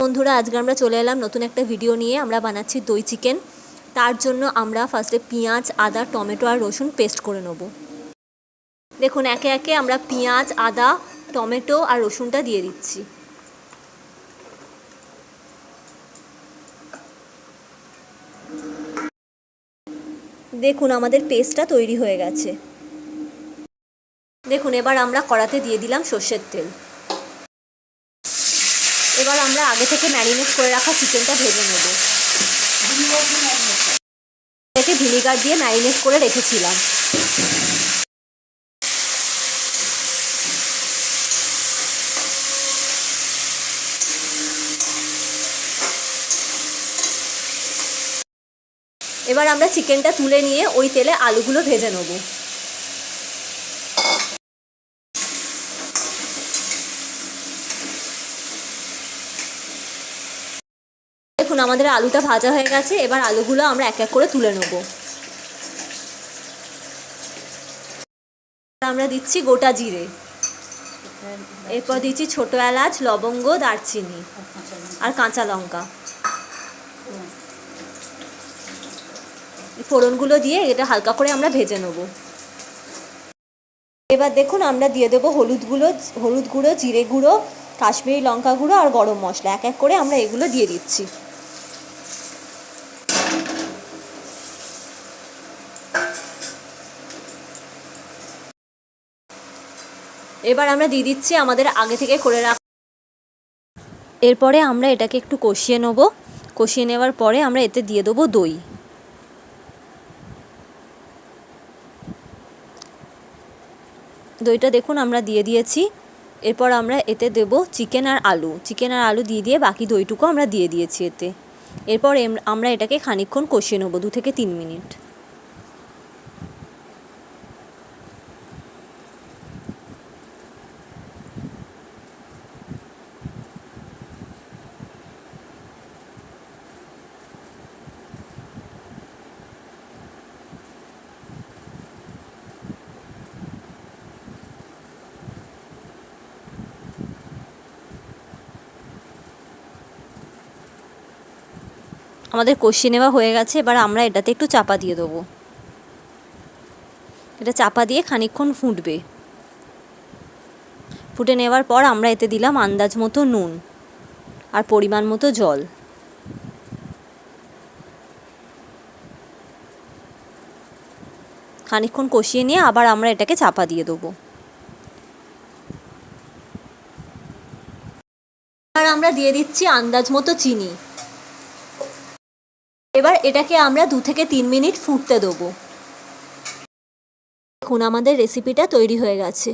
বন্ধুরা, আজকে আমরা চলে এলাম নতুন একটা ভিডিও নিয়ে। আমরা বানাচ্ছি দই চিকেন। তার জন্য আমরা ফার্স্টে পেঁয়াজ, আদা, টমেটো আর রসুন পেস্ট করে নেব। দেখুন, একে একে আমরা পেঁয়াজ, আদা, টমেটো আর রসুনটা দিয়ে দিচ্ছি। দেখুন, আমাদের পেস্টটা তৈরি হয়ে গেছে। দেখুন, এবার আমরা কড়াতে দিয়ে দিলাম সর্ষের তেল। এবার আমরা আগে থেকে ম্যারিনেট করে রাখা চিকেনটা ভেজে নেব। এতে ভিনিগার দিয়ে ম্যারিনেট করে রেখেছিলাম। এবার আমরা চিকেনটা তুলে নিয়ে ওই তেলে আলুগুলো ভেজে নেব। দেখুন, আমাদের আলুটা ভাজা হয়ে গেছে। এবার আলুগুলো আমরা এক এক করে তুলে নেব। আমরা দিচ্ছি গোটা জিরে, এরপর দিচ্ছি ছোট এলাচ, লবঙ্গ, দারচিনি আর কাঁচা লঙ্কা। ফোড়নগুলো দিয়ে এটা হালকা করে আমরা ভেজে নেব। এবার দেখুন, আমরা দিয়ে দেবো হলুদ গুঁড়ো, জিরে গুঁড়ো, কাশ্মীরি লঙ্কা গুঁড়ো আর গরম মশলা। এক এক করে আমরা এগুলো দিয়ে দিচ্ছি। এবার আমরা দিয়ে দিচ্ছি আমাদের আগে থেকে করে রাখা। এরপরে আমরা এটাকে একটু কষিয়ে নেব। কষিয়ে নেওয়ার পরে আমরা এতে দিয়ে দেবো দই। দইটা দেখুন আমরা দিয়ে দিয়েছি। এরপর আমরা এতে দেব চিকেন আর আলু দিয়ে বাকি দইটুকু আমরা দিয়ে দিয়েছি এতে। এরপর আমরা এটাকে খানিকক্ষণ কষিয়ে নেব, 2 থেকে 3 মিনিট। আমাদের কষিয়ে নেওয়া হয়ে গেছে। এবার আমরা এটাতে একটু চাপা দিয়ে দেবো। এটা চাপা দিয়ে খানিকক্ষণ ফুটবে। ফুটে নেওয়ার পর আমরা এতে দিলাম আন্দাজ মতো নুন আর পরিমাণ মতো জল। খানিকক্ষণ কষিয়ে নিয়ে আবার আমরা এটাকে চাপা দিয়ে দেবো। এবার আমরা দিয়ে দিচ্ছি আন্দাজ মতো চিনি। এবার এটাকে আমরা 2 থেকে 3 মিনিট ফুটতে দেবো। দেখুন, আমাদের রেসিপিটা তৈরি হয়ে গেছে।